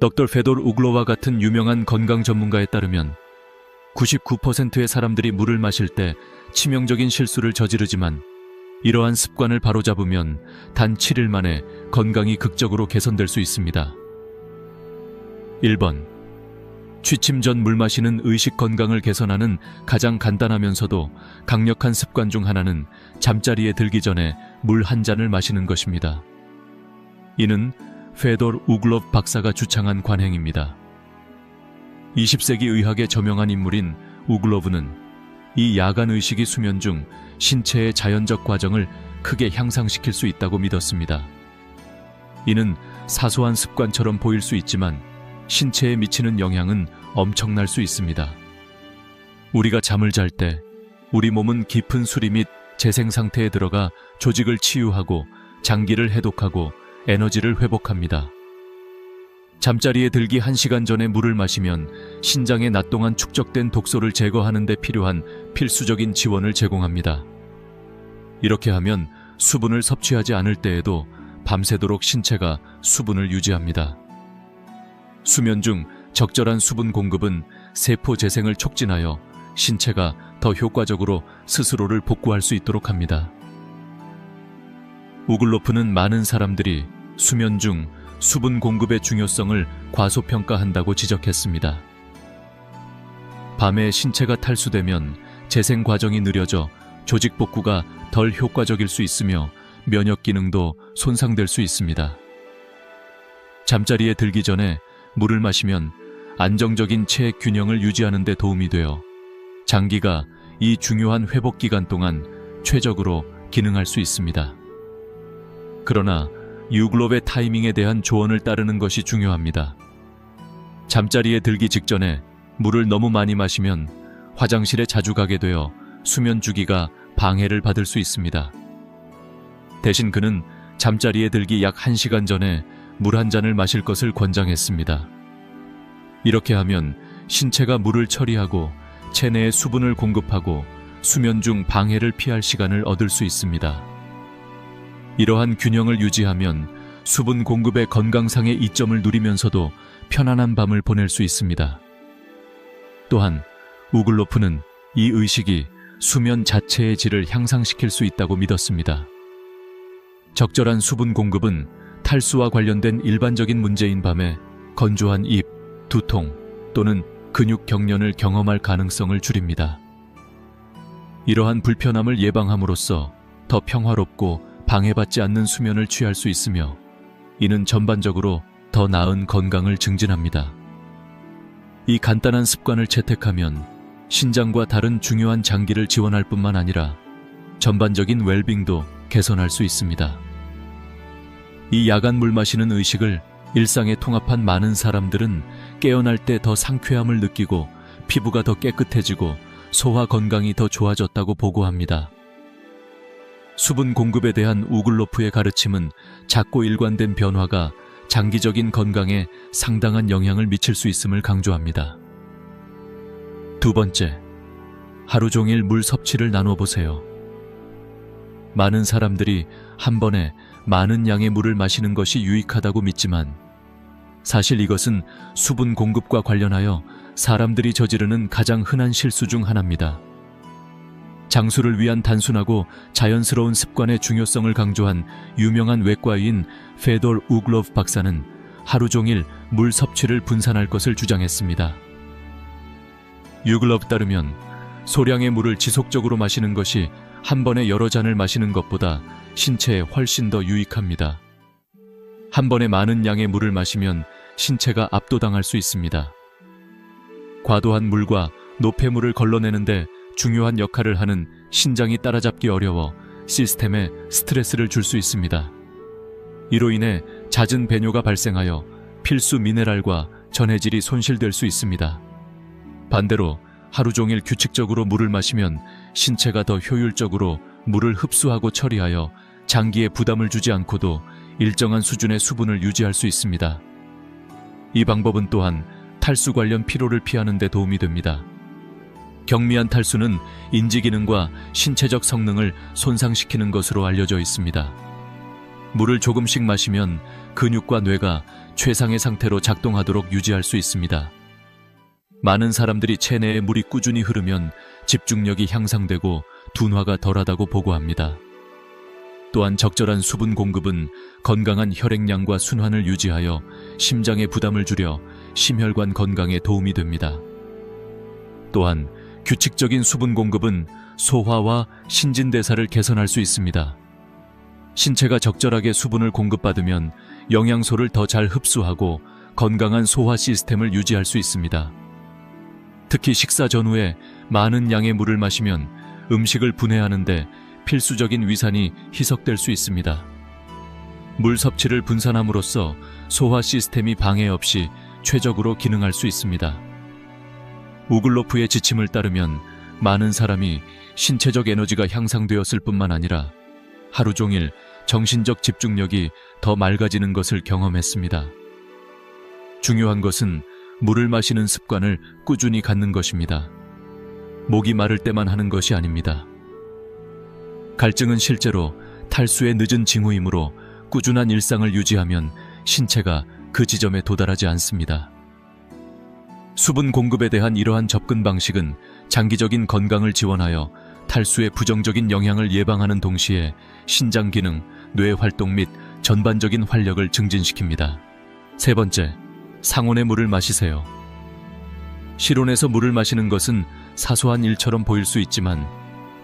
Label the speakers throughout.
Speaker 1: 덕터 페돌 우글로와 같은 유명한 건강 전문가에 따르면 99%의 사람들이 물을 마실 때 치명적인 실수를 저지르지만 이러한 습관을 바로잡으면 단 7일 만에 건강이 극적으로 개선될 수 있습니다. 1번. 취침 전 물 마시는 의식 건강을 개선하는 가장 간단하면서도 강력한 습관 중 하나는 잠자리에 들기 전에 물 한 잔을 마시는 것입니다. 이는 페돌 우글로브 박사가 주창한 관행입니다. 20세기 의학의 저명한 인물인 우글로브는 이 야간 의식이 수면 중 신체의 자연적 과정을 크게 향상시킬 수 있다고 믿었습니다. 이는 사소한 습관처럼 보일 수 있지만 신체에 미치는 영향은 엄청날 수 있습니다. 우리가 잠을 잘 때 우리 몸은 깊은 수리 및 재생 상태에 들어가 조직을 치유하고 장기를 해독하고 에너지를 회복합니다. 잠자리에 들기 1시간 전에 물을 마시면 신장에 낮 동안 축적된 독소를 제거하는 데 필요한 필수적인 지원을 제공합니다. 이렇게 하면 수분을 섭취하지 않을 때에도 밤새도록 신체가 수분을 유지합니다. 수면 중 적절한 수분 공급은 세포 재생을 촉진하여 신체가 더 효과적으로 스스로를 복구할 수 있도록 합니다. 우글로프는 많은 사람들이 수면 중 수분 공급의 중요성을 과소평가한다고 지적했습니다. 밤에 신체가 탈수되면 재생 과정이 느려져 조직 복구가 덜 효과적일 수 있으며 면역 기능도 손상될 수 있습니다. 잠자리에 들기 전에 물을 마시면 안정적인 체액 균형을 유지하는 데 도움이 되어 장기가 이 중요한 회복 기간 동안 최적으로 기능할 수 있습니다. 그러나 우글로브의 타이밍에 대한 조언을 따르는 것이 중요합니다. 잠자리에 들기 직전에 물을 너무 많이 마시면 화장실에 자주 가게 되어 수면 주기가 방해를 받을 수 있습니다. 대신 그는 잠자리에 들기 약 1시간 전에 물 한 잔을 마실 것을 권장했습니다. 이렇게 하면 신체가 물을 처리하고 체내에 수분을 공급하고 수면 중 방해를 피할 시간을 얻을 수 있습니다. 이러한 균형을 유지하면 수분 공급의 건강상의 이점을 누리면서도 편안한 밤을 보낼 수 있습니다. 또한 우글로프는 이 의식이 수면 자체의 질을 향상시킬 수 있다고 믿었습니다. 적절한 수분 공급은 탈수와 관련된 일반적인 문제인 밤에 건조한 입, 두통 또는 근육 경련을 경험할 가능성을 줄입니다. 이러한 불편함을 예방함으로써 더 평화롭고 방해받지 않는 수면을 취할 수 있으며 이는 전반적으로 더 나은 건강을 증진합니다. 이 간단한 습관을 채택하면 신장과 다른 중요한 장기를 지원할 뿐만 아니라 전반적인 웰빙도 개선할 수 있습니다. 이 야간 물 마시는 의식을 일상에 통합한 많은 사람들은 깨어날 때 더 상쾌함을 느끼고 피부가 더 깨끗해지고 소화 건강이 더 좋아졌다고 보고합니다. 수분 공급에 대한 우글로프의 가르침은 작고 일관된 변화가 장기적인 건강에 상당한 영향을 미칠 수 있음을 강조합니다. 두 번째, 하루 종일 물 섭취를 나눠보세요. 많은 사람들이 한 번에 많은 양의 물을 마시는 것이 유익하다고 믿지만 사실 이것은 수분 공급과 관련하여 사람들이 저지르는 가장 흔한 실수 중 하나입니다. 장수를 위한 단순하고 자연스러운 습관의 중요성을 강조한 유명한 외과의인 페돌 우글로브 박사는 하루 종일 물 섭취를 분산할 것을 주장했습니다. 우글로브 따르면 소량의 물을 지속적으로 마시는 것이 한 번에 여러 잔을 마시는 것보다 신체에 훨씬 더 유익합니다. 한 번에 많은 양의 물을 마시면 신체가 압도당할 수 있습니다. 과도한 물과 노폐물을 걸러내는데 중요한 역할을 하는 신장이 따라잡기 어려워 시스템에 스트레스를 줄 수 있습니다. 이로 인해 잦은 배뇨가 발생하여 필수 미네랄과 전해질이 손실될 수 있습니다. 반대로 하루 종일 규칙적으로 물을 마시면 신체가 더 효율적으로 물을 흡수하고 처리하여 장기에 부담을 주지 않고도 일정한 수준의 수분을 유지할 수 있습니다. 이 방법은 또한 탈수 관련 피로를 피하는 데 도움이 됩니다. 경미한 탈수는 인지 기능과 신체적 성능을 손상시키는 것으로 알려져 있습니다. 물을 조금씩 마시면 근육과 뇌가 최상의 상태로 작동하도록 유지할 수 있습니다. 많은 사람들이 체내에 물이 꾸준히 흐르면 집중력이 향상되고 둔화가 덜하다고 보고합니다. 또한 적절한 수분 공급은 건강한 혈액량과 순환을 유지하여 심장의 부담을 줄여 심혈관 건강에 도움이 됩니다. 또한 규칙적인 수분 공급은 소화와 신진대사를 개선할 수 있습니다. 신체가 적절하게 수분을 공급받으면 영양소를 더 잘 흡수하고 건강한 소화 시스템을 유지할 수 있습니다. 특히 식사 전후에 많은 양의 물을 마시면 음식을 분해하는데 필수적인 위산이 희석될 수 있습니다. 물 섭취를 분산함으로써 소화 시스템이 방해 없이 최적으로 기능할 수 있습니다. 우글로프의 지침을 따르면 많은 사람이 신체적 에너지가 향상되었을 뿐만 아니라 하루 종일 정신적 집중력이 더 맑아지는 것을 경험했습니다. 중요한 것은 물을 마시는 습관을 꾸준히 갖는 것입니다. 목이 마를 때만 하는 것이 아닙니다. 갈증은 실제로 탈수의 늦은 징후이므로 꾸준한 일상을 유지하면 신체가 그 지점에 도달하지 않습니다. 수분 공급에 대한 이러한 접근 방식은 장기적인 건강을 지원하여 탈수의 부정적인 영향을 예방하는 동시에 신장 기능, 뇌 활동 및 전반적인 활력을 증진시킵니다. 세 번째, 상온의 물을 마시세요. 실온에서 물을 마시는 것은 사소한 일처럼 보일 수 있지만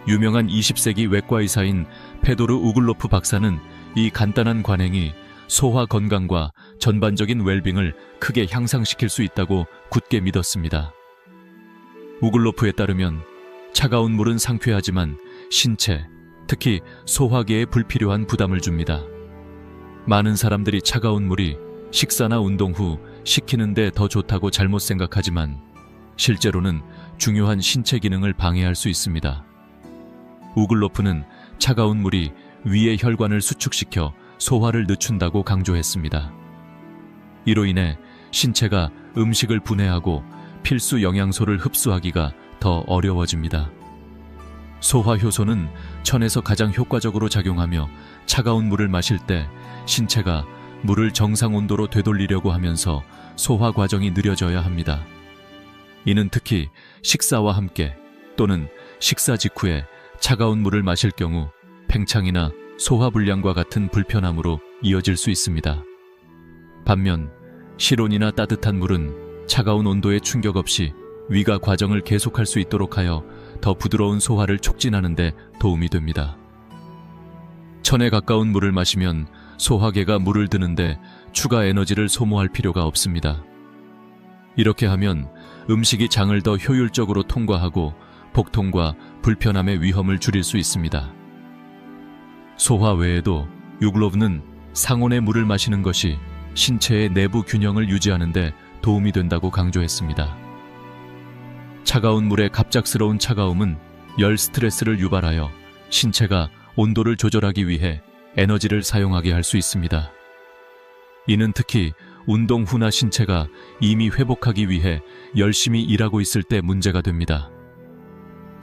Speaker 1: 유명한 20세기 외과 의사인 페도르 우글로프 박사는 이 간단한 관행이 소화 건강과 전반적인 웰빙을 크게 향상시킬 수 있다고 굳게 믿었습니다. 우글로프에 따르면 차가운 물은 상쾌하지만 신체, 특히 소화기에 불필요한 부담을 줍니다. 많은 사람들이 차가운 물이 식사나 운동 후 식히는데 더 좋다고 잘못 생각하지만 실제로는 중요한 신체 기능을 방해할 수 있습니다. 우글로프는 차가운 물이 위의 혈관을 수축시켜 소화를 늦춘다고 강조했습니다. 이로 인해 신체가 음식을 분해하고 필수 영양소를 흡수하기가 더 어려워집니다. 소화 효소는 천에서 가장 효과적으로 작용하며 차가운 물을 마실 때 신체가 물을 정상 온도로 되돌리려고 하면서 소화 과정이 느려져야 합니다. 이는 특히 식사와 함께 또는 식사 직후에 차가운 물을 마실 경우 팽창이나 소화불량과 같은 불편함으로 이어질 수 있습니다. 반면 실온이나 따뜻한 물은 차가운 온도에 충격 없이 위가 과정을 계속할 수 있도록 하여 더 부드러운 소화를 촉진하는 데 도움이 됩니다. 천에 가까운 물을 마시면 소화계가 물을 드는데 추가 에너지를 소모할 필요가 없습니다. 이렇게 하면 음식이 장을 더 효율적으로 통과하고 복통과 불편함의 위험을 줄일 수 있습니다. 소화 외에도 우글로프는 상온의 물을 마시는 것이 신체의 내부 균형을 유지하는 데 도움이 된다고 강조했습니다. 차가운 물의 갑작스러운 차가움은 열 스트레스를 유발하여 신체가 온도를 조절하기 위해 에너지를 사용하게 할 수 있습니다. 이는 특히 운동 후나 신체가 이미 회복하기 위해 열심히 일하고 있을 때 문제가 됩니다.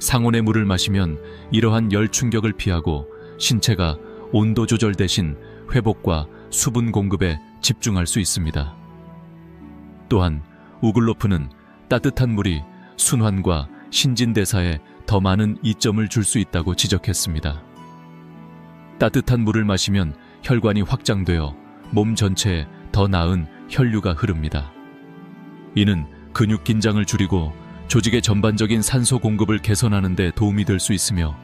Speaker 1: 상온의 물을 마시면 이러한 열 충격을 피하고 신체가 온도 조절 대신 회복과 수분 공급에 집중할 수 있습니다. 또한 우글로프는 따뜻한 물이 순환과 신진대사에 더 많은 이점을 줄 수 있다고 지적했습니다. 따뜻한 물을 마시면 혈관이 확장되어 몸 전체에 더 나은 혈류가 흐릅니다. 이는 근육 긴장을 줄이고 조직의 전반적인 산소 공급을 개선하는 데 도움이 될 수 있으며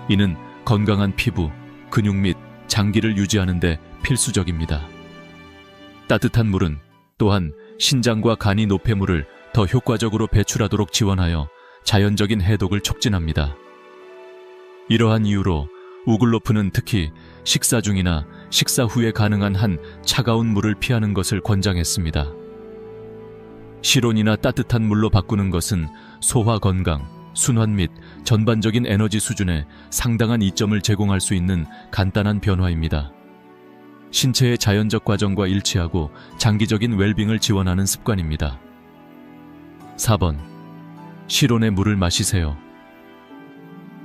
Speaker 1: 이는 건강한 피부, 근육 및 장기를 유지하는 데 필수적입니다. 따뜻한 물은 또한 신장과 간이 노폐물을 더 효과적으로 배출하도록 지원하여 자연적인 해독을 촉진합니다. 이러한 이유로 우글로프는 특히 식사 중이나 식사 후에 가능한 한 차가운 물을 피하는 것을 권장했습니다. 실온이나 따뜻한 물로 바꾸는 것은 소화 건강, 순환 및 전반적인 에너지 수준에 상당한 이점을 제공할 수 있는 간단한 변화입니다. 신체의 자연적 과정과 일치하고 장기적인 웰빙을 지원하는 습관입니다. 4번. 실온의 물을 마시세요.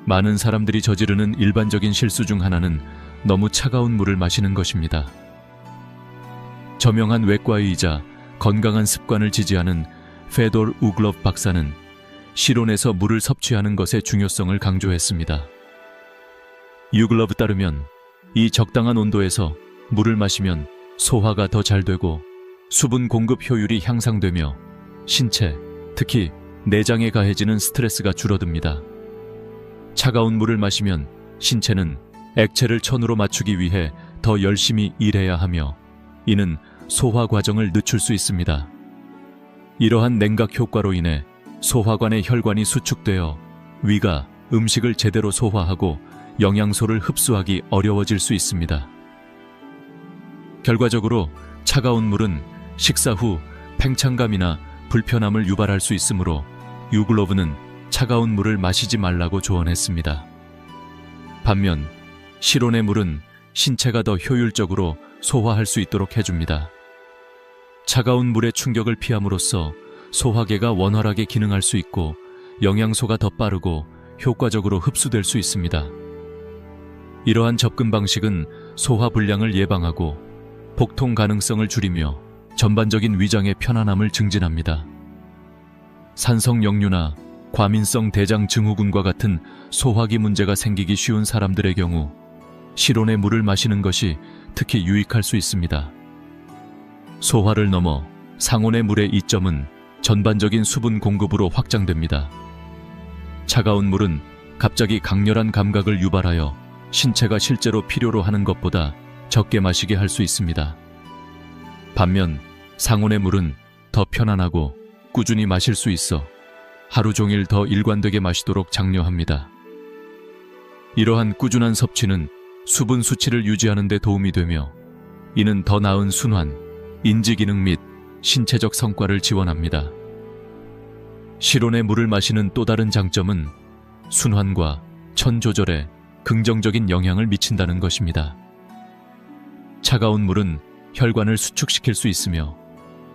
Speaker 1: 많은 사람들이 저지르는 일반적인 실수 중 하나는 너무 차가운 물을 마시는 것입니다. 저명한 외과의이자 건강한 습관을 지지하는 페돌 우글로프 박사는 실온에서 물을 섭취하는 것의 중요성을 강조했습니다. 우글로프에 따르면 이 적당한 온도에서 물을 마시면 소화가 더 잘 되고 수분 공급 효율이 향상되며 신체, 특히 내장에 가해지는 스트레스가 줄어듭니다. 차가운 물을 마시면 신체는 액체를 천으로 맞추기 위해 더 열심히 일해야 하며 이는 소화 과정을 늦출 수 있습니다. 이러한 냉각 효과로 인해 소화관의 혈관이 수축되어 위가 음식을 제대로 소화하고 영양소를 흡수하기 어려워질 수 있습니다. 결과적으로 차가운 물은 식사 후 팽창감이나 불편함을 유발할 수 있으므로 우글로프는 차가운 물을 마시지 말라고 조언했습니다. 반면 실온의 물은 신체가 더 효율적으로 소화할 수 있도록 해줍니다. 차가운 물의 충격을 피함으로써 소화계가 원활하게 기능할 수 있고 영양소가 더 빠르고 효과적으로 흡수될 수 있습니다. 이러한 접근 방식은 소화 불량을 예방하고 복통 가능성을 줄이며 전반적인 위장의 편안함을 증진합니다. 산성 역류나 과민성 대장 증후군과 같은 소화기 문제가 생기기 쉬운 사람들의 경우 실온의 물을 마시는 것이 특히 유익할 수 있습니다. 소화를 넘어 상온의 물의 이점은 전반적인 수분 공급으로 확장됩니다. 차가운 물은 갑자기 강렬한 감각을 유발하여 신체가 실제로 필요로 하는 것보다 적게 마시게 할 수 있습니다. 반면 상온의 물은 더 편안하고 꾸준히 마실 수 있어 하루 종일 더 일관되게 마시도록 장려합니다. 이러한 꾸준한 섭취는 수분 수치를 유지하는 데 도움이 되며 이는 더 나은 순환, 인지 기능 및 신체적 성과를 지원합니다. 실온의 물을 마시는 또 다른 장점은 순환과 천 조절에 긍정적인 영향을 미친다는 것입니다. 차가운 물은 혈관을 수축시킬 수 있으며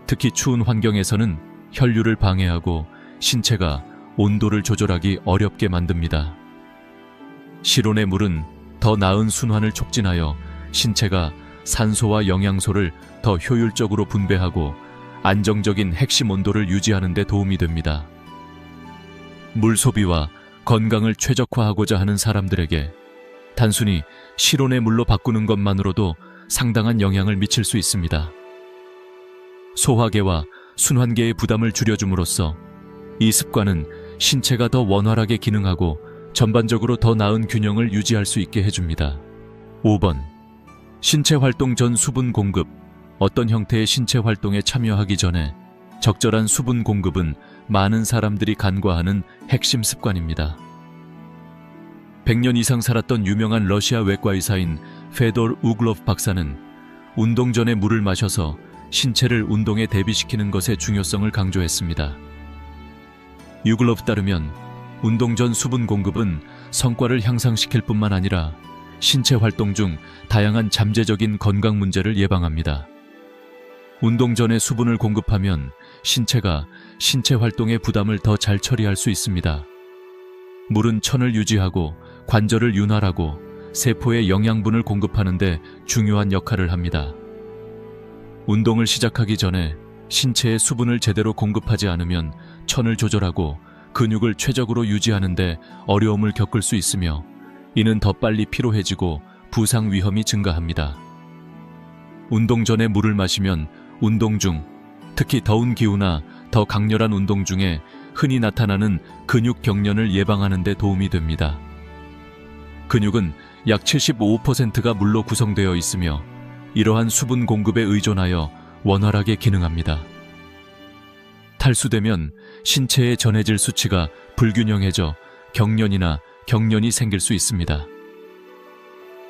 Speaker 1: 특히 추운 환경에서는 혈류를 방해하고 신체가 온도를 조절하기 어렵게 만듭니다. 실온의 물은 더 나은 순환을 촉진하여 신체가 산소와 영양소를 더 효율적으로 분배하고 안정적인 핵심 온도를 유지하는 데 도움이 됩니다. 물 소비와 건강을 최적화하고자 하는 사람들에게 단순히 실온의 물로 바꾸는 것만으로도 상당한 영향을 미칠 수 있습니다. 소화계와 순환계의 부담을 줄여줌으로써 이 습관은 신체가 더 원활하게 기능하고 전반적으로 더 나은 균형을 유지할 수 있게 해줍니다. 5번. 신체 활동 전 수분 공급. 어떤 형태의 신체 활동에 참여하기 전에 적절한 수분 공급은 많은 사람들이 간과하는 핵심 습관입니다. 100년 이상 살았던 유명한 러시아 외과의사인 페돌 우글로프 박사는 운동 전에 물을 마셔서 신체를 운동에 대비시키는 것의 중요성을 강조했습니다. 우글로프에 따르면 운동 전 수분 공급은 성과를 향상시킬 뿐만 아니라 신체 활동 중 다양한 잠재적인 건강 문제를 예방합니다. 운동 전에 수분을 공급하면 신체가 신체 활동의 부담을 더 잘 처리할 수 있습니다. 물은 천을 유지하고 관절을 윤활하고 세포에 영양분을 공급하는 데 중요한 역할을 합니다. 운동을 시작하기 전에 신체에 수분을 제대로 공급하지 않으면 천을 조절하고 근육을 최적으로 유지하는 데 어려움을 겪을 수 있으며 이는 더 빨리 피로해지고 부상 위험이 증가합니다. 운동 전에 물을 마시면 운동 중, 특히 더운 기후나 더 강렬한 운동 중에 흔히 나타나는 근육 경련을 예방하는 데 도움이 됩니다. 근육은 약 75%가 물로 구성되어 있으며 이러한 수분 공급에 의존하여 원활하게 기능합니다. 탈수되면 신체의 전해질 수치가 불균형해져 경련이나 경련이 생길 수 있습니다.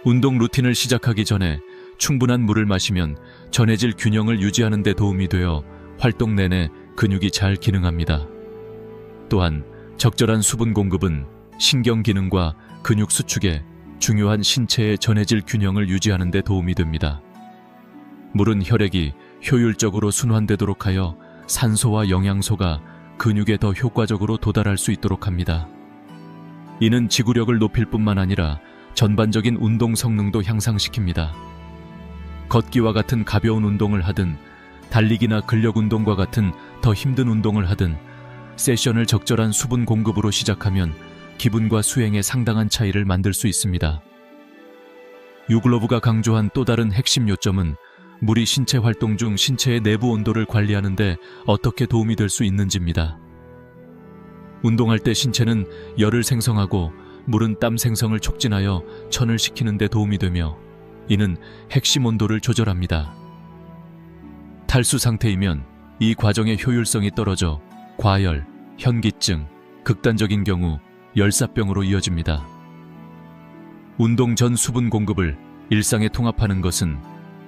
Speaker 1: 운동 루틴을 시작하기 전에 충분한 물을 마시면 전해질 균형을 유지하는 데 도움이 되어 활동 내내 근육이 잘 기능합니다. 또한 적절한 수분 공급은 신경 기능과 근육 수축에 중요한 신체의 전해질 균형을 유지하는 데 도움이 됩니다. 물은 혈액이 효율적으로 순환되도록 하여 산소와 영양소가 근육에 더 효과적으로 도달할 수 있도록 합니다. 이는 지구력을 높일 뿐만 아니라 전반적인 운동 성능도 향상시킵니다. 걷기와 같은 가벼운 운동을 하든 달리기나 근력 운동과 같은 더 힘든 운동을 하든 세션을 적절한 수분 공급으로 시작하면 기분과 수행에 상당한 차이를 만들 수 있습니다. 유글로브가 강조한 또 다른 핵심 요점은 물이 신체 활동 중 신체의 내부 온도를 관리하는 데 어떻게 도움이 될 수 있는지입니다. 운동할 때 신체는 열을 생성하고 물은 땀 생성을 촉진하여 천을 식히는 데 도움이 되며 이는 핵심 온도를 조절합니다. 탈수 상태이면 이 과정의 효율성이 떨어져 과열, 현기증, 극단적인 경우 열사병으로 이어집니다. 운동 전 수분 공급을 일상에 통합하는 것은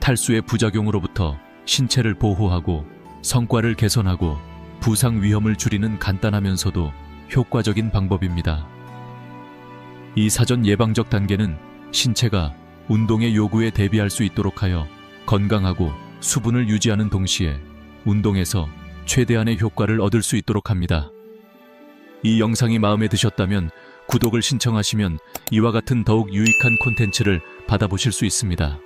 Speaker 1: 탈수의 부작용으로부터 신체를 보호하고 성과를 개선하고 부상 위험을 줄이는 간단하면서도 효과적인 방법입니다. 이 사전 예방적 단계는 신체가 운동의 요구에 대비할 수 있도록 하여 건강하고 수분을 유지하는 동시에 운동에서 최대한의 효과를 얻을 수 있도록 합니다. 이 영상이 마음에 드셨다면 구독을 신청하시면 이와 같은 더욱 유익한 콘텐츠를 받아보실 수 있습니다.